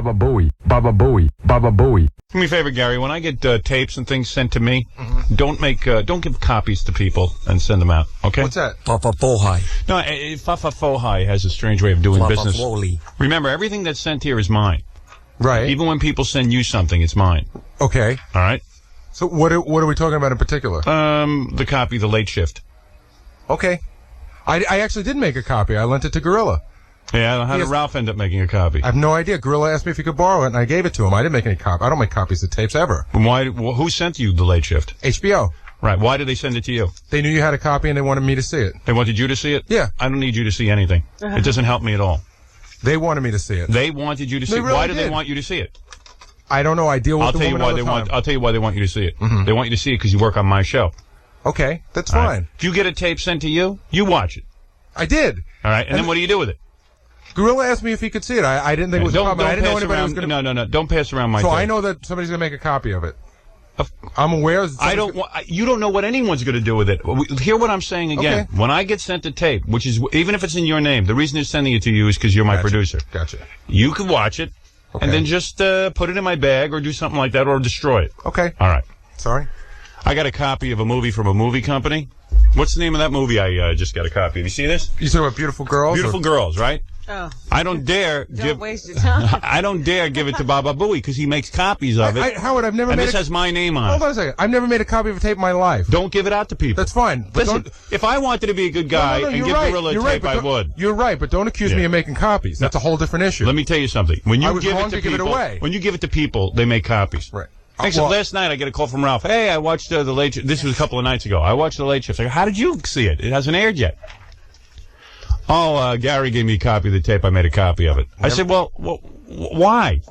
Baba Booey, Baba Booey, Baba Booey. Do me a favor, Gary. When I get tapes and things sent to me, don't give copies to people and send them out. Okay? What's that? Papa Bohai. No, Fafa Fohai has a strange way of doing Papa business. Floli. Remember, everything that's sent here is mine. Right. Even when people send you something, it's mine. Okay. All right? So what are we talking about in particular? The copy, The Late Shift. Okay. I actually did make a copy. I lent it to Gorilla. Yeah, how did Ralph end up making a copy? I have no idea. Gorilla asked me if he could borrow it, and I gave it to him. I didn't make any copy. I don't make copies of tapes ever. Who sent you The Late Shift? HBO. Right. Why did they send it to you? They knew you had a copy, and they wanted me to see it. They wanted you to see it? Yeah. I don't need you to see anything. It doesn't help me at all. They wanted me to see it. They wanted you to see it. Really Why do did. they want you to see it? I don't know. I deal with the woman all the time. I'll tell you why they want you to see it. They want you to see it because you work on my show. Okay, that's All fine. right. If you get a tape sent to you, you watch it. I did. All right. And then what do you do with it? Gorilla asked me if he could see it. I didn't think it was a problem. I didn't know anybody was going to... No. Don't pass around my tape. So I know that somebody's going to make a copy of it. I'm aware. You don't know what anyone's going to do with it. Hear what I'm saying again. Okay. When I get sent a tape, which is, even if it's in your name, the reason they're sending it to you is because you're my producer. Gotcha. You can watch it, and then just put it in my bag or do something like that or destroy it. Okay. All right. Sorry? I got a copy of a movie from a movie company. What's the name of that movie I just got a copy of? You see this? You talking about Beautiful Girls? Beautiful Girls, right? Oh. I don't dare Don't waste your time. I don't dare give it to Baba Booey because he makes copies of it. Howard, I've never and made this has my name on Hold it. on a second. I've never made a copy of a tape in my life. Don't give it out to people. That's fine. But Listen, if I wanted to be a good guy and give Gorilla a tape, I would. You're right, but don't accuse me of making copies. That's a whole different issue. Let me tell you something. When you I was give wrong it to to give it people, away. when you give it to people, they make copies. Right. Last night I get a call from Ralph. Hey, I watched The Late Shift. This was a couple of nights ago. I watched The Late Shift. I go, how did you see it? It hasn't aired yet. Oh, Gary gave me a copy of the tape. I made a copy of it. I said, well, why?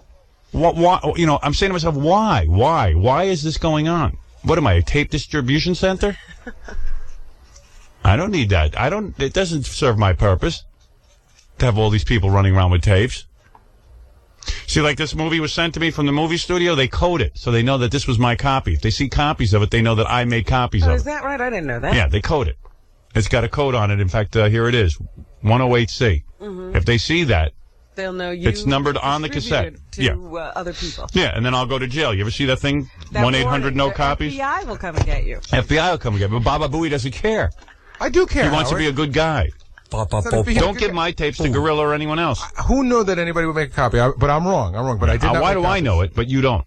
Why? You know, I'm saying to myself, why? Why is this going on? What am I, a tape distribution center? I don't need that. It doesn't serve my purpose to have all these people running around with tapes. See, like this movie was sent to me from the movie studio, they code it, so they know that this was my copy. If they see copies of it, they know that I made copies of it. Is that right? I didn't know that. Yeah, they code it. It's got a code on it. In fact, here it is, 108C. If they see that, they'll know you. It's numbered on the cassette. To other people. Yeah, and then I'll go to jail. You ever see that thing? 1-800-NO-COPIES? FBI will come and get you. FBI will come and get me. But Baba Booey doesn't care. I do care. He wants to be a good guy. Don't give my tapes to Gorilla or anyone else. Who knew that anybody would make a copy? But I'm wrong. But I did not. Why do I know it, but you don't?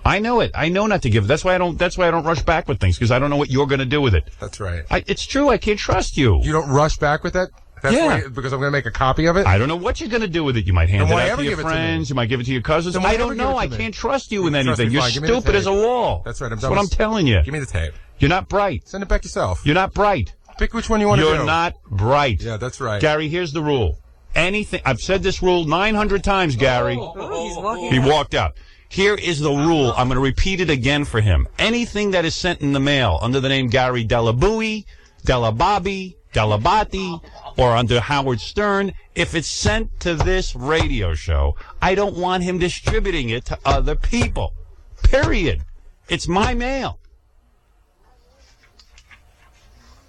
I know it. I know not to give. That's why I don't rush back with things, because I don't know what you're going to do with it. That's right. It's true. I can't trust you. You don't rush back with that? That's Yeah. why, because I'm going to make a copy of it? I don't know what you're going to do with it. You might hand Then it why out to ever your give it to friends. me? You might give it to your cousins. Then why I ever don't give know. it I to me? can't trust you with Trust anything. me, You're fine. Give me the stupid as a tape. wall. That's right. That's what I'm telling you. Give me the tape. You're not bright. Send it back yourself. You're not bright. Pick which one you want to do. You're not bright. Yeah, that's right. Gary, here's the rule. Anything. I've said this rule 900 times, Gary. Oh, he's walking He out. walked out. Here is the rule. I'm going to repeat it again for him. Anything that is sent in the mail under the name Gary Della Booey, Della Bobby, Della Batti, or under Howard Stern, if it's sent to this radio show, I don't want him distributing it to other people. Period. It's my mail.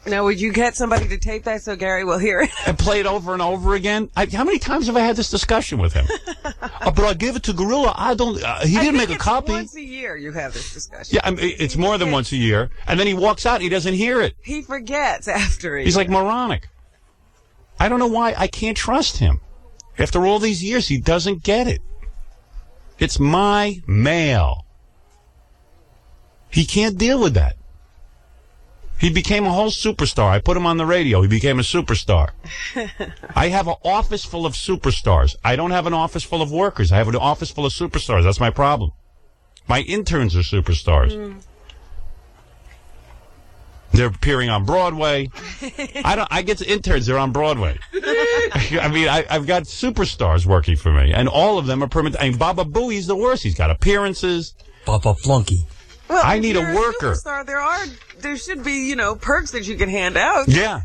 Now, would you get somebody to tape that so Gary will hear it? And play it over and over again. How many times have I had this discussion with him? But I give it to Gorilla. I don't. He didn't make a copy. Once a year you have this discussion. Yeah, it's more than once a year. And then he walks out. He doesn't hear it. He forgets after He's like moronic. I don't know why I can't trust him. After all these years, he doesn't get it. It's my mail. He can't deal with that. He became a whole superstar. I put him on the radio. He became a superstar. I have an office full of superstars. I don't have an office full of workers. I have an office full of superstars. That's my problem. My interns are superstars. They're appearing on Broadway. I get to interns. They're on Broadway. I mean, I've got superstars working for me, and all of them are permanent. I mean, Baba Booey's the worst. He's got appearances. Papa Flunky. Well, I need a you're worker. Superstar, there should be, perks that you can hand out. Yeah.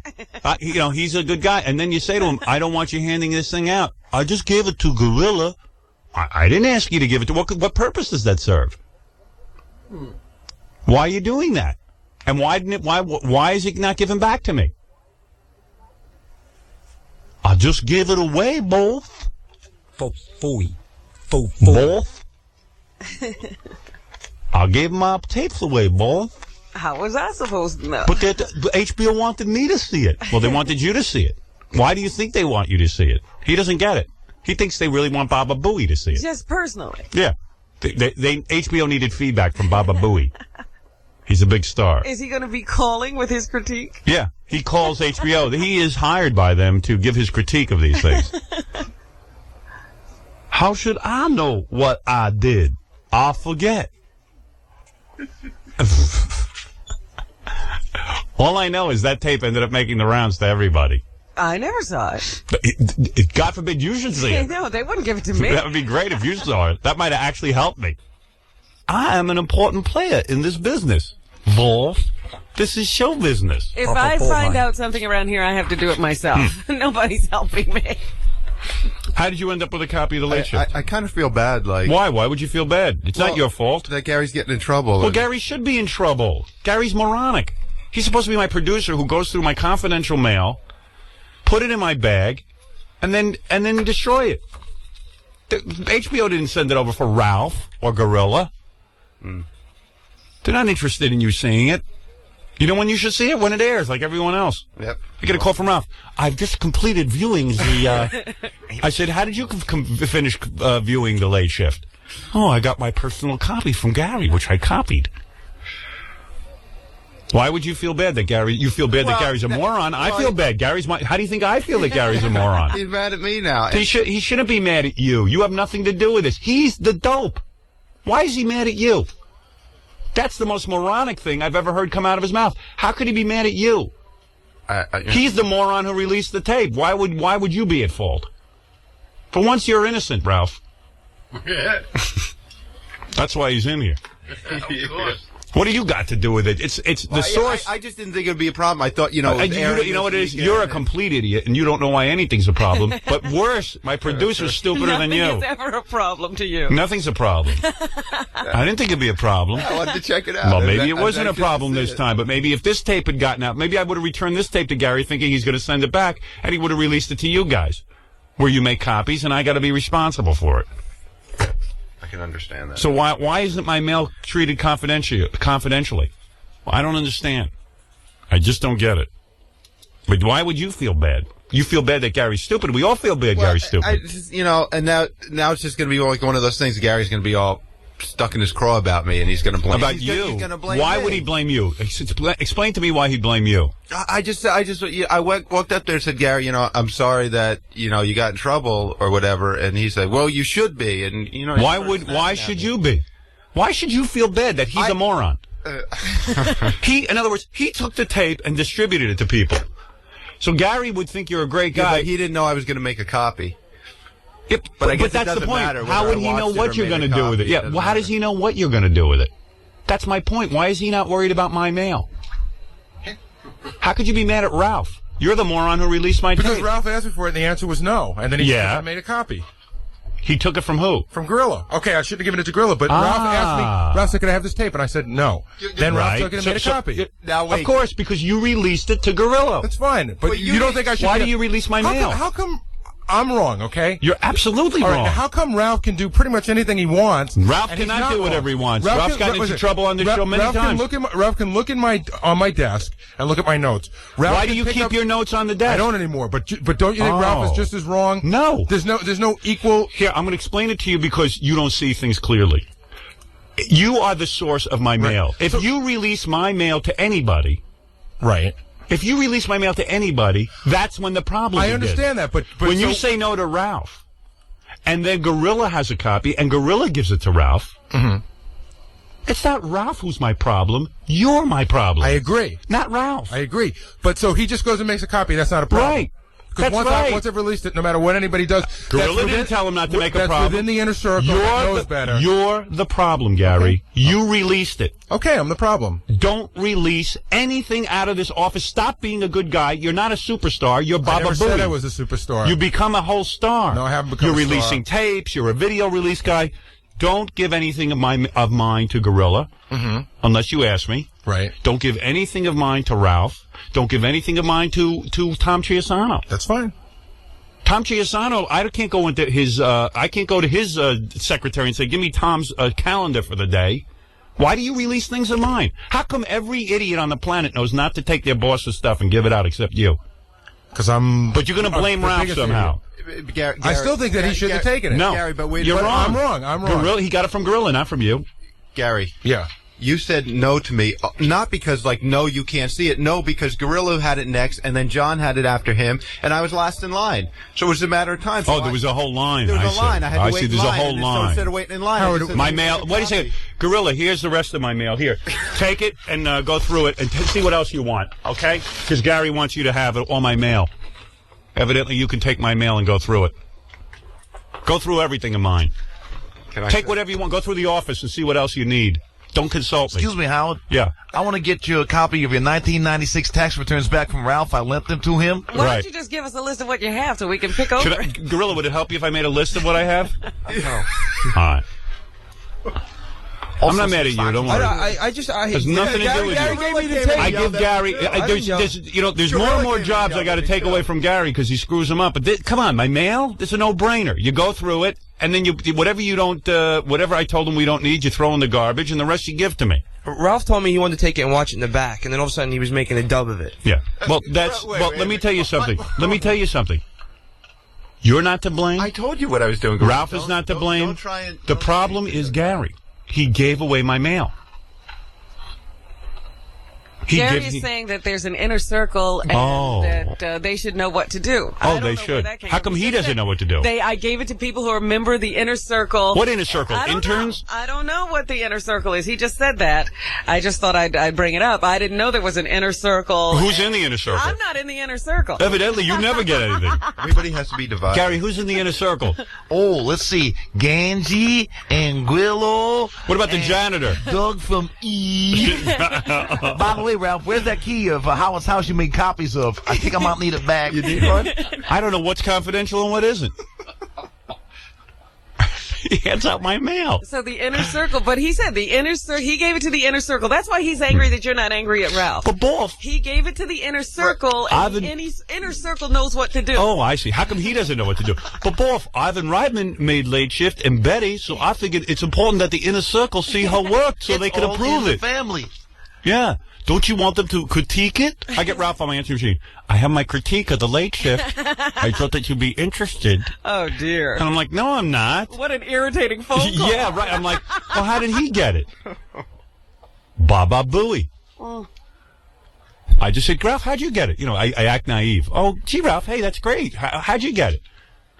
He's a good guy. And then you say to him, I don't want you handing this thing out. I just gave it to Gorilla. I didn't ask you to give it to... What purpose does that serve? Why are you doing that? And why is it not given back to me? I just give it away, both. Booey. Both? I gave my tapes away, boy. How was I supposed to know? But HBO wanted me to see it. Well, they wanted you to see it. Why do you think they want you to see it? He doesn't get it. He thinks they really want Baba Booey to see it. Just personally. Yeah. HBO needed feedback from Baba Booey. He's a big star. Is he going to be calling with his critique? Yeah. He calls HBO. He is hired by them to give his critique of these things. How should I know what I did? I'll forget. All I know is that tape ended up making the rounds to everybody. I never saw it. God forbid you should see it. No, they wouldn't give it to me. That would be great if you saw it. That might have actually helped me. I am an important player in this business. Wolf, this is show business. If I find out something around here, I have to do it myself. Nobody's helping me. How did you end up with a copy of The Late Shift? I kind of feel bad. Like, Why? Why would you feel bad? It's not your fault. that Gary's getting in trouble. Well, Gary should be in trouble. Gary's moronic. He's supposed to be my producer who goes through my confidential mail, put it in my bag, and then destroy it. HBO didn't send it over for Ralph or Gorilla. They're not interested in you seeing it. You know when you should see it? When it airs, like everyone else. Yep. I get a call from Ralph. I've just completed viewing the... I said, how did you finish viewing The Late Shift? Oh, I got my personal copy from Gary, which I copied. Why would you feel bad that Gary... You feel bad that Gary's a moron? I feel bad. Gary's my... How do you think I feel that Gary's a moron? He's mad at me now. He shouldn't be mad at you. You have nothing to do with this. He's the dope. Why is he mad at you? That's the most moronic thing I've ever heard come out of his mouth. How could he be mad at you? He's the moron who released the tape. Why would you be at fault? For once, you're innocent, Ralph. That's why he's in here. Of course. What do you got to do with it? It's the source. I just didn't think it would be a problem. I thought, you know, you know what it is? You're a complete idiot, and you don't know why anything's a problem. But worse, my producer's stupider than you. Nothing is ever a problem to you. Nothing's a problem. I didn't think it'd be a problem. I wanted to check it out. Well, maybe it wasn't a problem this time, but maybe if this tape had gotten out, maybe I would have returned this tape to Gary thinking he's going to send it back, and he would have released it to you guys, where you make copies, and I got to be responsible for it. I can understand that. So why isn't my mail treated confidentially? Well, I don't understand. I just don't get it. But why would you feel bad? You feel bad that Gary's stupid. We all feel bad Gary's stupid. You know, and now it's just going to be like one of those things. Gary's going to be all stuck in his craw about me, and he's going to blame about you. He's going to blame why me. would he blame you? Explain to me why he'd blame you. I walked up there and said, Gary, you know, I'm sorry that, you know, you got in trouble or whatever, and he said, well, you should be, and you know. Why should you be? Why should you feel bad that he's a moron? In other words, he took the tape and distributed it to people. So Gary would think you're a great guy. Yeah, but he didn't know I was going to make a copy. But that's the point. How would he know what you're going to do with it? Yeah. Well, how does he know what you're going to do with it? That's my point. Why is he not worried about my mail? How could you be mad at Ralph? You're the moron who released my tape. Because Ralph asked me for it, and the answer was no. And then he made a copy. He took it from who? From Gorilla. Okay, I shouldn't have given it to Gorilla, but Ralph asked me, Ralph said, can I have this tape? And I said, no. Then Ralph took it and made a copy. Now, wait. Of course, because you released it to Gorilla. That's fine. But you don't think I should... Why do you release my mail? How come I'm wrong, okay? You're absolutely All right, wrong. now how come Ralph can do pretty much anything he wants? Ralph cannot do whatever he wants. Ralph's gotten into trouble on this show many times. Ralph can look on my desk and look at my notes. Why do you keep your notes on the desk? I don't anymore. But don't you think Ralph is just as wrong? No. There's no equal. Here, I'm going to explain it to you because you don't see things clearly. You are the source of my mail. If you release my mail to anybody, right? If you release my mail to anybody, that's when the problem begins. I understand that, but when you say no to Ralph, and then Gorilla has a copy, and Gorilla gives it to Ralph, it's not Ralph who's my problem. You're my problem. I agree. Not Ralph. I agree. But so he just goes and makes a copy. That's not a problem. Right. Because once I've released it, no matter what anybody does, Gorilla didn't tell him not to make a problem. That's within the inner circle. Knows better. You're the problem, Gary. Okay. You released it. Okay, I'm the problem. Don't release anything out of this office. Stop being a good guy. You're not a superstar. You're Baba Booey. I never said I was a superstar. You become a whole star. No, I haven't become a star. You're releasing tapes. You're a video release guy. Don't give anything of mine to Gorilla, unless you ask me. Right. Don't give anything of mine to Ralph. Don't give anything of mine to Tom Chiasano. That's fine. Tom Chiasano, I can't go into his. I can't go to his secretary and say, "Give me Tom's calendar for the day." Why do you release things of mine? How come every idiot on the planet knows not to take their boss's stuff and give it out except you? Because I'm. But you're going to blame Ralph somehow. I still think that he shouldn't have taken it. No, Gary, but wait, you're wrong. I'm wrong. Gorilla, he got it from Gorilla, not from you. Gary. Yeah. You said no to me, not because, like, no, you can't see it. No, because Gorilla had it next, and then John had it after him, and I was last in line. So it was a matter of time. So there was a whole line. There was a line. I had to wait in there's line. a whole line. So instead of waiting in line, Howard, my mail. Wait a second. Gorilla, here's the rest of my mail. Here. Take it and go through it and see what else you want, okay? Because Gary wants you to have all my mail. Evidently, you can take my mail and go through it. Go through everything of mine. Take whatever you want. Go through the office and see what else you need. Don't consult me. Excuse me, Howard. Yeah. I want to get you a copy of your 1996 tax returns back from Ralph. I lent them to him. Why Right. don't you just give us a list of what you have so we can pick over? Gorilla, would it help you if I made a list of what I have? No. All right. I'm not mad at you. Don't worry. Has nothing to do with Gary you. gave me the tape. I give Gary. There's more and more jobs I got to take away from Gary because he screws them up. But come on, my mail. It's a no-brainer. You go through it, and then whatever I told him we don't need, you throw in the garbage, and the rest you give to me. Ralph told me he wanted to take it and watch it in the back, and then all of a sudden he was making a dub of it. Yeah. Well, let me tell you something. Let me tell you something. You're not to blame. I told you what I was doing. Ralph is not to blame. Don't try and. The problem is Gary. He gave away my mail. Gary is saying that there's an inner circle and that they should know what to do. Oh, they should. How come he doesn't know what to do? I gave it to people who are a member of the inner circle. What inner circle? Interns? I don't know what the inner circle is. He just said that. I just thought I'd bring it up. I didn't know there was an inner circle. Who's in the inner circle? I'm not in the inner circle. Evidently, you never get anything. Everybody has to be divided. Gary, who's in the inner circle? Oh, let's see. Ganji and Guillo. What about the janitor? Doug from E. By the way, Ralph, where's that key of Howard's house you made copies of? I think I might need it back. You need one? I don't know what's confidential and what isn't. He hands out my mail. So the inner circle, but he said the inner circle, he gave it to the inner circle. That's why he's angry that you're not angry at Ralph. But both. He gave it to the inner circle, and the inner circle knows what to do. Oh, I see. How come he doesn't know what to do? But both, Ivan Reitman made late shift and Betty, so I figured it's important that the inner circle see her work so they can all approve in the it. family. Yeah. Don't you want them to critique it? I get Ralph on my answering machine. I have my critique of the late shift. I thought that you'd be interested. Oh, dear. And I'm like, no, I'm not. What an irritating phone call. Yeah, right. I'm like, well, how did he get it? Baba Booey. I just said, Ralph, how'd you get it? I act naive. Oh, gee, Ralph, hey, that's great. How'd you get it?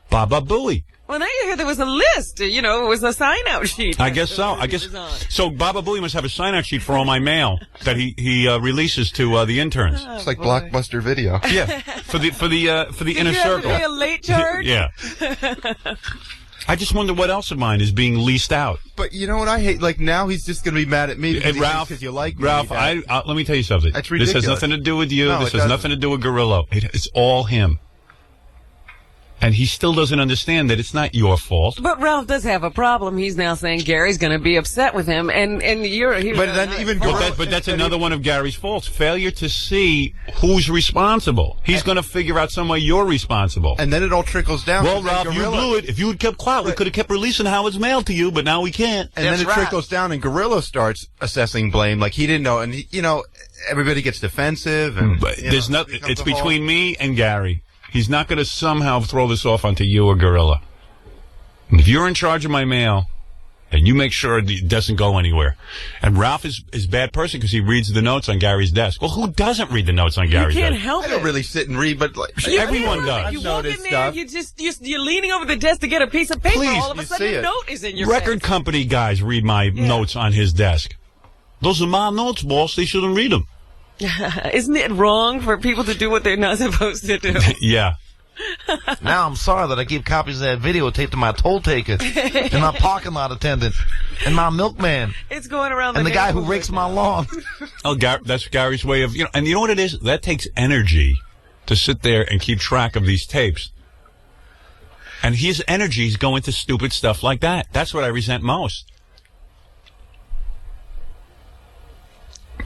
Baba Booey. Well, now you hear there was a list. It was a sign-out sheet. I guess so. So. Baba Booey must have a sign-out sheet for all my mail that he releases to the interns. It's like Blockbuster Video. Yeah, for the inner Did circle. you have to pay a late charge? Yeah. I just wonder what else of mine is being leased out. But you know what I hate? Like, now he's just going to be mad at me because because you like me. Ralph, let me tell you something. That's ridiculous. This has nothing to do with you. No, this has nothing to do with Gorilla. It's all him. And he still doesn't understand that it's not your fault. But Ralph does have a problem. He's now saying Gary's going to be upset with him, and you're. But then even But that's another one of Gary's faults. Failure to see who's responsible. He's going to figure out some way you're responsible. And then it all trickles down. Well, Ralph, you blew it. If you had kept quiet, we could have kept releasing Howard's mail to you, but now we can't. And then it trickles down, and Gorilla starts assessing blame like he didn't know, and everybody gets defensive. And but there's nothing. It's between me and Gary. He's not going to somehow throw this off onto you or Gorilla. And if you're in charge of my mail, and you make sure it doesn't go anywhere. And Ralph is a bad person because he reads the notes on Gary's desk. Well, who doesn't read the notes on Gary's desk? You can't help it. I don't really sit and read, but everyone does. You walk in there, you're leaning over the desk to get a piece of paper. Please, all of a sudden, a note is in your Record face. company guys read my notes on his desk. Those are my notes, boss. They shouldn't read them. Isn't it wrong for people to do what they're not supposed to do? Yeah. Now I'm sorry that I gave copies of that videotape to my toll taker, and my parking lot attendant, and my milkman. It's going around and the guy who rakes my lawn. Oh, that's Gary's way of, and you know what it is? That takes energy to sit there and keep track of these tapes. And his energy is going to stupid stuff like that. That's what I resent most.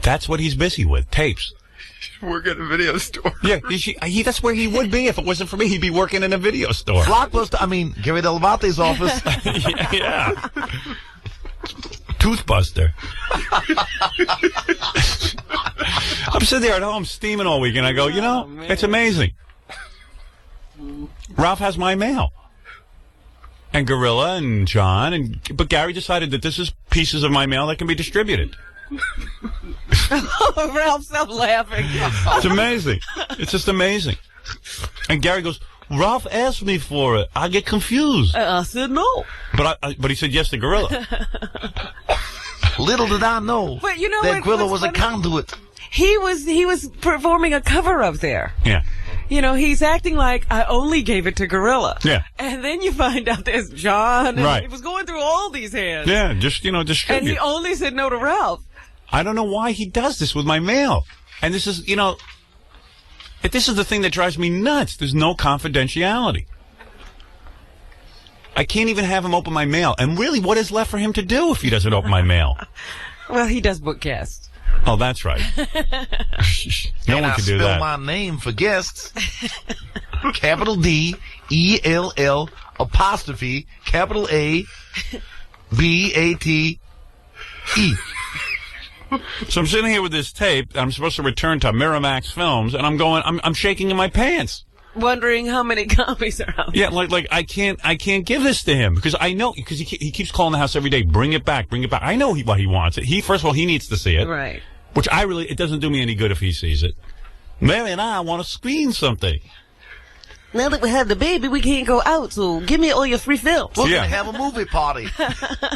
That's what he's busy with, tapes. Work at a video store. Yeah, that's where he would be if it wasn't for me. He'd be working in a video store. Blockbuster, Gary Delabate's office. yeah. Toothbuster. I'm sitting there at home steaming all week, and I go, it's amazing. Ralph has my mail. And Gorilla and John, but Gary decided that this is pieces of my mail that can be distributed. Ralph, stop laughing. It's amazing. It's just amazing. And Gary goes, Ralph asked me for it. I get confused. I said no. But he said yes to Gorilla. Little did I know but you know that Gorilla was funny? a conduit. He was performing a cover up there. Yeah. He's acting like I only gave it to Gorilla. Yeah. And then you find out there's John. And right. He was going through all these hands. Yeah, just, distribute. And he only said no to Ralph. I don't know why he does this with my mail. And this is, this is the thing that drives me nuts. There's no confidentiality. I can't even have him open my mail. And really, what is left for him to do if he doesn't open my mail? Well, he does book guests. Oh, that's right. No one can do that. I spell my name for guests. Capital D, E-L-L, apostrophe, capital A, B-A-T-E. So I'm sitting here with this tape that I'm supposed to return to Miramax Films, and I'm shaking in my pants. Wondering how many copies are out. Yeah, like I can't give this to him because I know because he keeps calling the house every day. Bring it back, bring it back. I know what he wants. First of all, he needs to see it, right? Which it doesn't do me any good if he sees it. Mary and I want to screen something. Now that we have the baby, we can't go out. So give me all your free films. We're gonna have a movie party.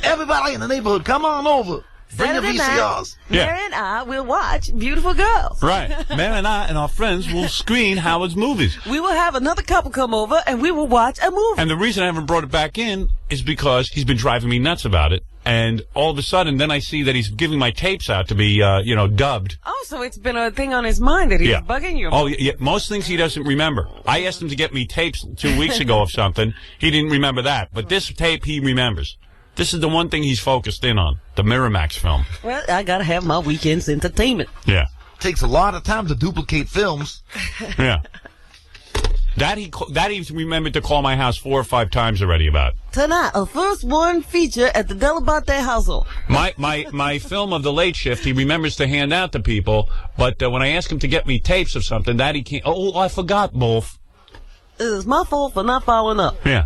Everybody in the neighborhood, come on over. Bring your VCRs. Mary and I will watch Beautiful Girls. Right. Mary and I and our friends will screen Howard's movies. We will have another couple come over and we will watch a movie. And the reason I haven't brought it back in is because he's been driving me nuts about it. And all of a sudden, then I see that he's giving my tapes out to be, dubbed. Oh, so it's been a thing on his mind that he's bugging you about. Oh, yeah. Most things he doesn't remember. I asked him to get me tapes 2 weeks ago of something. He didn't remember that. But this tape, he remembers. This is the one thing he's focused in on, the Miramax film. Well, I gotta have my weekend's entertainment. Yeah. Takes a lot of time to duplicate films. Yeah. That he's remembered to call my house 4 or 5 times already about. Tonight, a first one feature at the Delabate household. My film of The Late Shift, he remembers to hand out to people, but when I ask him to get me tapes of something, that he can't. Oh, I forgot, Wolf. It's my fault for not following up. Yeah.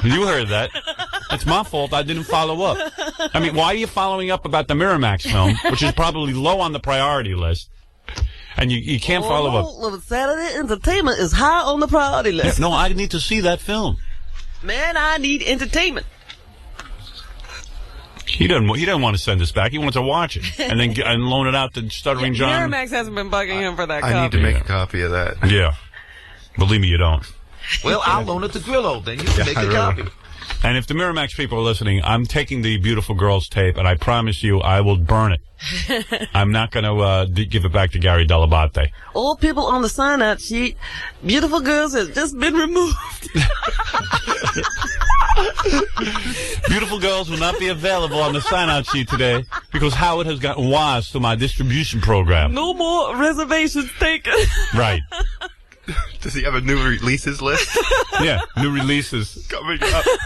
You heard that. It's my fault I didn't follow up. I mean, why are you following up about the Miramax film, which is probably low on the priority list, and you can't follow up? Saturday entertainment is high on the priority list. Yeah, no, I need to see that film. Man, I need entertainment. He doesn't want to send us back. He wants to watch it and then and loan it out to Stuttering John. Miramax hasn't been bugging him for that copy. I need to make a copy of that. Yeah. Believe me, you don't. Well, I'll loan it to Grillo. Then you can make a copy. And if the Miramax people are listening, I'm taking the Beautiful Girls tape, and I promise you I will burn it. I'm not going to give it back to Gary Delabate. All people on the sign-out sheet, Beautiful Girls has just been removed. Beautiful Girls will not be available on the sign-out sheet today because Howard has gotten wise to my distribution program. No more reservations taken. Right. Does he have a new releases list? Yeah, new releases.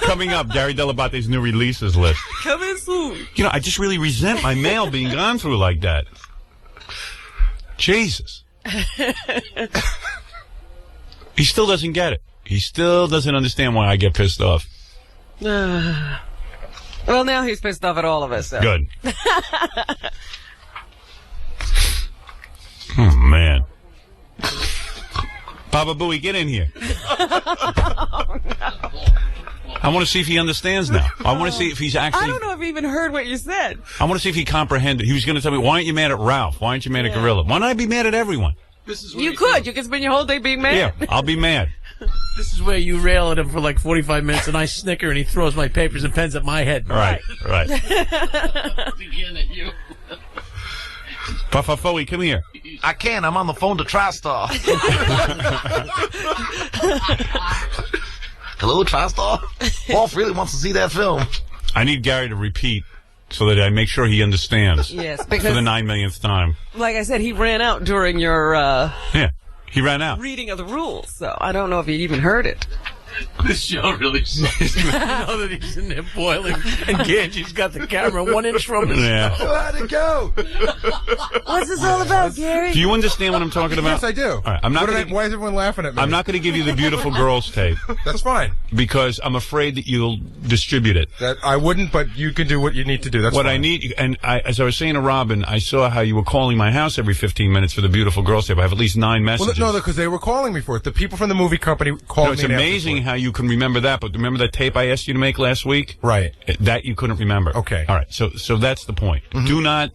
Coming up, Gary Delabate's new releases list. Coming soon. I just really resent my mail being gone through like that. Jesus. He still doesn't get it. He still doesn't understand why I get pissed off. Well, now he's pissed off at all of us. So. Good. Oh, man. Baba Booey, get in here. Oh, no. I want to see if he understands now. I want to see if he's actually... I don't know if he even heard what you said. I want to see if he comprehended. He was going to tell me, why aren't you mad at Ralph? Why aren't you mad at Gorilla? Why don't I be mad at everyone? You could. You could spend your whole day being mad. Yeah, I'll be mad. This is where you rail at him for like 45 minutes, and I snicker, and he throws my papers and pens at my head. Right. Again at you. Puffy, come here. I can. I'm on the phone to TriStar. Hello, TriStar? Wolf really wants to see that film. I need Gary to repeat so that I make sure he understands. Yes, for because the 9 millionth time. like I said, he ran out during your Yeah, he ran out. reading of the rules, so I don't know if he even heard it. This show really sucks. You know that he's in there boiling, and Ganji's got the camera 1 inch from his Yeah. How'd it go? What's this all about, Gary? Do you understand what I'm talking about? Yes, I do. All right, I'm not. Why is everyone laughing at me? I'm not going to give you the beautiful girls tape That's fine. because I'm afraid that you'll distribute it. That I wouldn't, but you can do what you need to do. That's What fine. I need, and as I was saying to Robin, I saw how you were calling my house every 15 minutes for the beautiful girls tape. I have at least 9 messages. Well, no, because they were calling me for it. The people from the movie company called No, me. it's and asked me amazing for it. how you can remember that, but remember that tape I asked you to make last week? Right. That you couldn't remember. Okay. All right. So that's the point. Do not,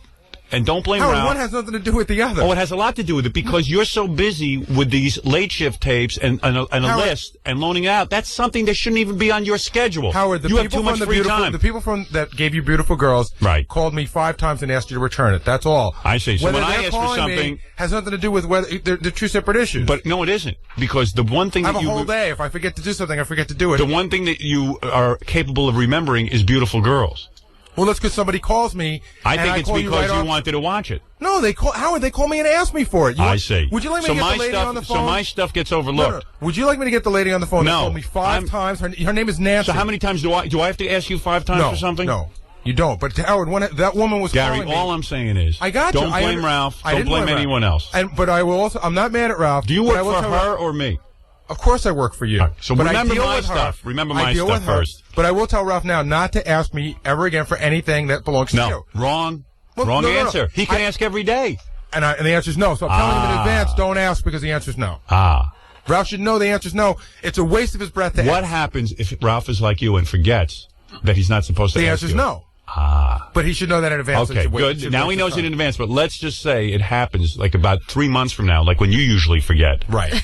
and don't blame Howard, Ralph. one has nothing to do with the other. Oh, it has a lot to do with it because you're so busy with these late shift tapes and a Howard, list and loaning it out. That's something that shouldn't even be on your schedule. Howard, the you have people too much from the free beautiful, time. the people from that gave you beautiful girls, Right. called me 5 times and asked you to return it. That's all. I see. So Whether when I they're ask for calling me something- has nothing to do with whether they're two separate issues. But no, it isn't because the one thing I have that a you whole day. If I forget to do something, I forget to do it. the one thing that you are capable of remembering is beautiful girls. Well, that's because somebody calls me. I and think it's call because right you off. wanted to watch it. No, they call Howard. They call me and ask me for it. I see. Would you like me so to get my the lady stuff, on the phone? So my stuff gets No, overlooked. no. Would you like me to get the lady on the phone? No. They called me 5 times. Her name is Nancy. So how many times do I have to ask you 5 times no, for something? No, you don't. But Howard, that woman was Gary, calling me. all I'm saying is, I got you. don't blame Ralph. I Don't didn't blame Ralph. anyone else. But I will also. I'm not mad at Ralph. Do you but work I will for tell her Ralph- or me? Of course I work for you. So But I remember deal my with her. stuff. Remember I my deal stuff with her. first. But I will tell Ralph now not to ask me ever again for anything that belongs to you. No, wrong. Well, Wrong no. answer. He can ask every day. And the answer is no. So I'm telling him in advance, don't ask because the answer is no. Ralph should know the answer is no. It's a waste of his breath to What ask. happens if Ralph is like you and forgets that he's not supposed to The ask answer is you? no. But he should know that in advance. Okay, good. Now he knows it in advance, but let's just say it happens like about 3 months from now, like when you usually forget. Right.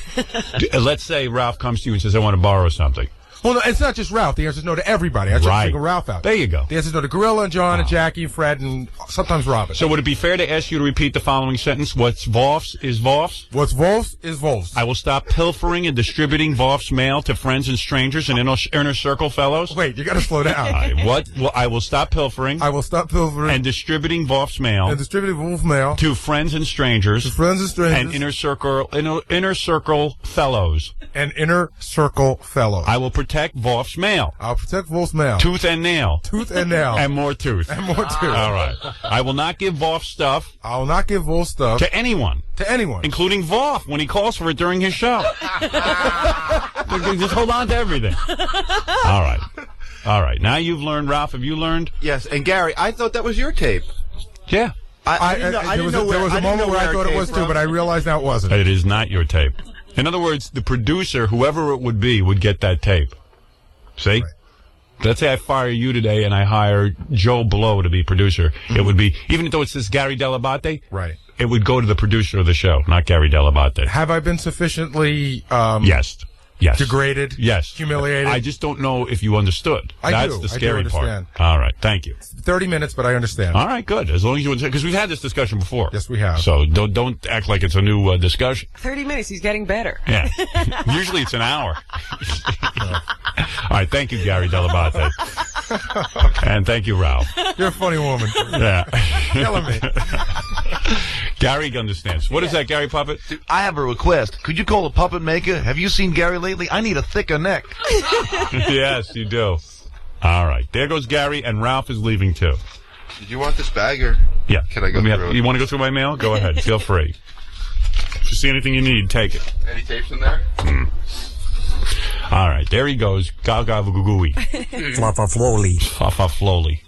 Let's say Ralph comes to you and says, I want to borrow something. Well, no, it's not just Ralph. The answer is no to everybody. I try to single Ralph out. There you go. The answer is no to Gorilla and John and Jackie and Fred and sometimes Robin. So would it be fair to ask you to repeat the following sentence? What's Voffs is Voffs? What's Voffs is Voffs. I will stop pilfering and distributing Voffs mail to friends and strangers and inner circle fellows. Wait, you got to slow down. Well, I will stop pilfering. I will stop pilfering and distributing Voffs mail. And distributing Voffs mail to friends and strangers. To friends and strangers. And inner circle fellows. And inner circle fellows. I will protect Voffs mail. I'll protect Voffs mail. Tooth and nail. Tooth and nail. And more tooth. And more tooth. All right. I will not give Voff stuff. I will not give Voff stuff. To anyone. To anyone. Including Voff when he calls for it during his show. Just hold on to everything. All right. All right. Now you've learned, Ralph. Have you learned? Yes. And Gary, I thought that was your tape. Yeah. I didn't know there was a moment where I thought it was too, but I realized now it wasn't. It is not your tape. In other words, the producer, whoever it would get that tape. See? Right. Let's say I fire you today and I hire Joe Blow to be producer. Mm-hmm. It would be, even though it says Gary Dell'Abate, right? It would go to the producer of the show, not Gary Dell'Abate. Have I been sufficiently yes. Degraded? Yes. Humiliated? I just don't know if you understood. That's the scary part. All right. Thank you. 30 minutes, but I understand. All right. Good. As long as you understand, because we've had this discussion before. Yes, we have. So don't act like it's a new discussion. 30 minutes. He's getting better. Yeah. Usually it's an hour. All right. Thank you, Gary Dell'Abate. And thank you, Ralph. You're a funny woman. Yeah. Killing me. Gary understands. What is that, Gary Puppet? Dude, I have a request. Could you call a puppet maker? Have you seen Gary lately? I need a thicker neck. Yes, you do. All right. There goes Gary, and Ralph is leaving, too. Did you want this bag, or yeah. Can I go through it? You want to go through my mail? Go ahead. Feel free. If you see anything you need, take it. Any tapes in there? All right. There he goes. Gaga Gugui. Fluffa Flowly. Fluffa Flowly.